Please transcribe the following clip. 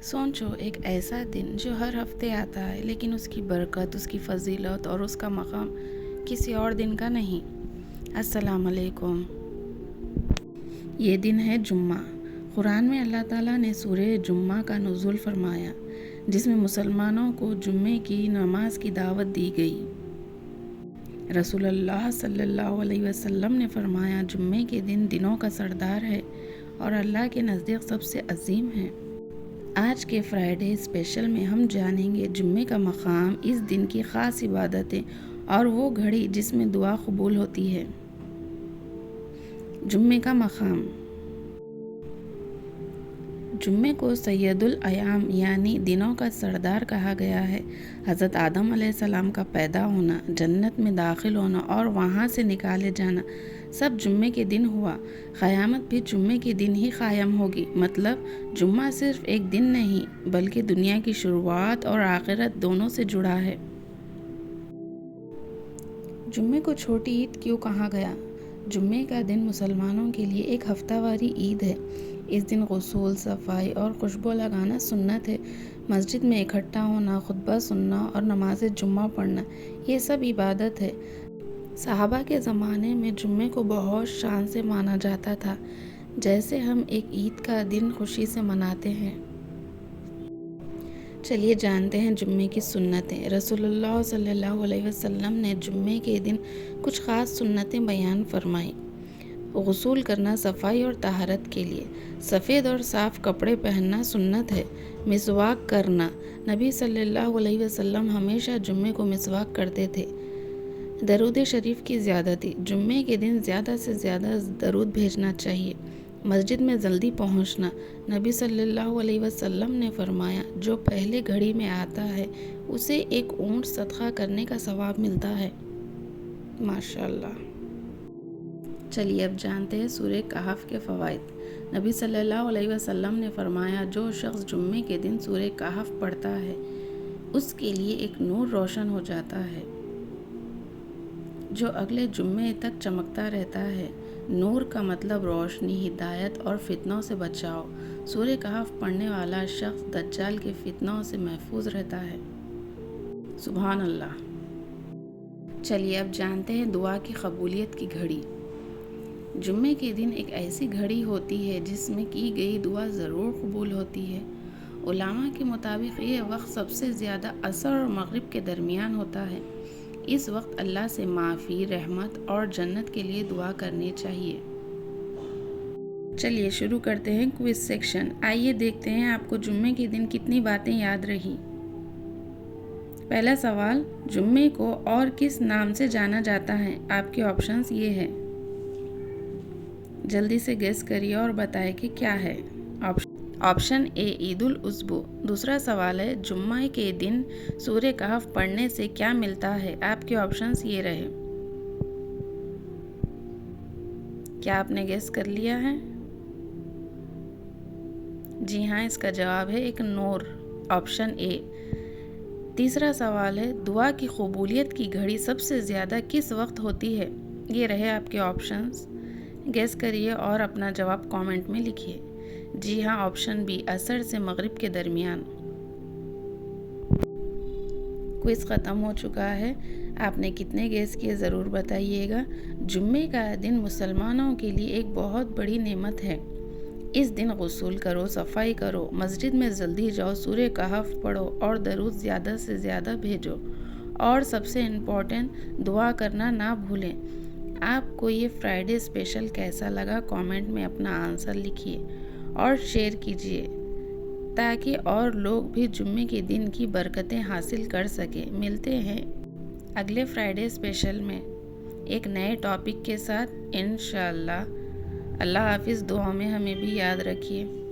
سوچو ایک ایسا دن جو ہر ہفتے آتا ہے لیکن اس کی برکت، اس کی فضیلت اور اس کا مقام کسی اور دن کا نہیں۔ السلام علیکم۔ یہ دن ہے جمعہ۔ قرآن میں اللہ تعالیٰ نے سورہ جمعہ کا نزول فرمایا جس میں مسلمانوں کو جمعے کی نماز کی دعوت دی گئی۔ رسول اللہ صلی اللہ علیہ وسلم نے فرمایا جمعے کے دن دنوں کا سردار ہے اور اللہ کے نزدیک سب سے عظیم ہے۔ آج کے فرائیڈے اسپیشل میں ہم جانیں گے جمعے کا مقام، اس دن کی خاص عبادتیں اور وہ گھڑی جس میں دعا قبول ہوتی ہے۔ جمعے کا مقام۔ جمعے کو سید الایام یعنی دنوں کا سردار کہا گیا ہے۔ حضرت آدم علیہ السلام کا پیدا ہونا، جنت میں داخل ہونا اور وہاں سے نکالے جانا سب جمعے کے دن ہوا۔ قیامت بھی جمعے کے دن ہی قائم ہوگی۔ مطلب جمعہ صرف ایک دن نہیں بلکہ دنیا کی شروعات اور آخرت دونوں سے جڑا ہے۔ جمعے کو چھوٹی عید کیوں کہا گیا؟ جمعے کا دن مسلمانوں کے لیے ایک ہفتہ واری عید ہے۔ اس دن غسل، صفائی اور خوشبو لگانا سنت ہے۔ مسجد میں اکٹھا ہونا، خطبہ سننا اور نماز جمعہ پڑھنا یہ سب عبادت ہے۔ صحابہ کے زمانے میں جمعے کو بہت شان سے مانا جاتا تھا، جیسے ہم ایک عید کا دن خوشی سے مناتے ہیں۔ چلیے جانتے ہیں جمعے کی سنتیں۔ رسول اللہ صلی اللہ علیہ وسلم نے جمعے کے دن کچھ خاص سنتیں بیان فرمائیں۔ غسل کرنا صفائی اور طہارت کے لیے، سفید اور صاف کپڑے پہننا سنت ہے۔ مسواک کرنا، نبی صلی اللہ علیہ وسلم ہمیشہ جمعے کو مسواک کرتے تھے۔ درود شریف کی زیادتی، جمعے کے دن زیادہ سے زیادہ درود بھیجنا چاہیے۔ مسجد میں جلدی پہنچنا، نبی صلی اللہ علیہ وسلم نے فرمایا جو پہلے گھڑی میں آتا ہے اسے ایک اونٹ صدقہ کرنے کا ثواب ملتا ہے۔ ماشاءاللہ۔ چلیے اب جانتے ہیں سورہ کہف کے فوائد۔ نبی صلی اللہ علیہ وسلم نے فرمایا جو شخص جمعے کے دن سورہ کہف پڑھتا ہے اس کے لیے ایک نور روشن ہو جاتا ہے جو اگلے جمعے تک چمکتا رہتا ہے۔ نور کا مطلب روشنی، ہدایت اور فتنوں سے بچاؤ۔ سورہ کہف پڑھنے والا شخص دجال کے فتنوں سے محفوظ رہتا ہے۔ سبحان اللہ۔ چلیے اب جانتے ہیں دعا کی قبولیت کی گھڑی۔ جمعے کے دن ایک ایسی گھڑی ہوتی ہے جس میں کی گئی دعا ضرور قبول ہوتی ہے۔ علماء کے مطابق یہ وقت سب سے زیادہ عصر اور مغرب کے درمیان ہوتا ہے۔ اس وقت اللہ سے معافی، رحمت اور جنت کے لیے دعا کرنی چاہیے۔ چلیے شروع کرتے ہیں کوئز سیکشن۔ آئیے دیکھتے ہیں آپ کو جمعے کے دن کتنی باتیں یاد رہی۔ پہلا سوال، جمعے کو اور کس نام سے جانا جاتا ہے؟ آپ کے آپشنز یہ ہیں، جلدی سے گیس کریے اور بتائیں کہ کیا ہے۔ آپشن اے عید الاضحیٰ۔ دوسرا سوال ہے جمعہ کے دن سورہ کہف پڑھنے سے کیا ملتا ہے؟ آپ کے آپشنز یہ رہے۔ کیا آپ نے گیس کر لیا ہے؟ جی ہاں، اس کا جواب ہے ایک نور، آپشن اے۔ تیسرا سوال ہے دعا کی قبولیت کی گھڑی سب سے زیادہ کس وقت ہوتی ہے؟ یہ رہے آپ کے آپشنز، گیس کریے اور اپنا جواب کامنٹ میں لکھیے۔ جی ہاں، آپشن بی، عصر سے مغرب کے درمیان۔ کوئز ختم ہو چکا ہے۔ آپ نے کتنے گیس کیے ضرور بتائیے گا۔ جمعے کا دن مسلمانوں کے لیے ایک بہت بڑی نعمت ہے۔ اس دن غسل کرو، صفائی کرو، مسجد میں جلدی جاؤ، سورہ کہف پڑھو اور درود زیادہ سے زیادہ بھیجو، اور سب سے امپورٹنٹ دعا کرنا نہ بھولیں۔ آپ کو یہ فرائیڈے اسپیشل کیسا لگا؟ کامنٹ میں اپنا آنسر لکھیے اور شیئر کیجیے تاکہ اور لوگ بھی جمعے کے دن کی برکتیں حاصل کر سکیں۔ ملتے ہیں اگلے فرائیڈے اسپیشل میں ایک نئے ٹاپک کے ساتھ انشاءاللہ۔ اللہ حافظ، دعا میں ہمیں بھی یاد رکھیے۔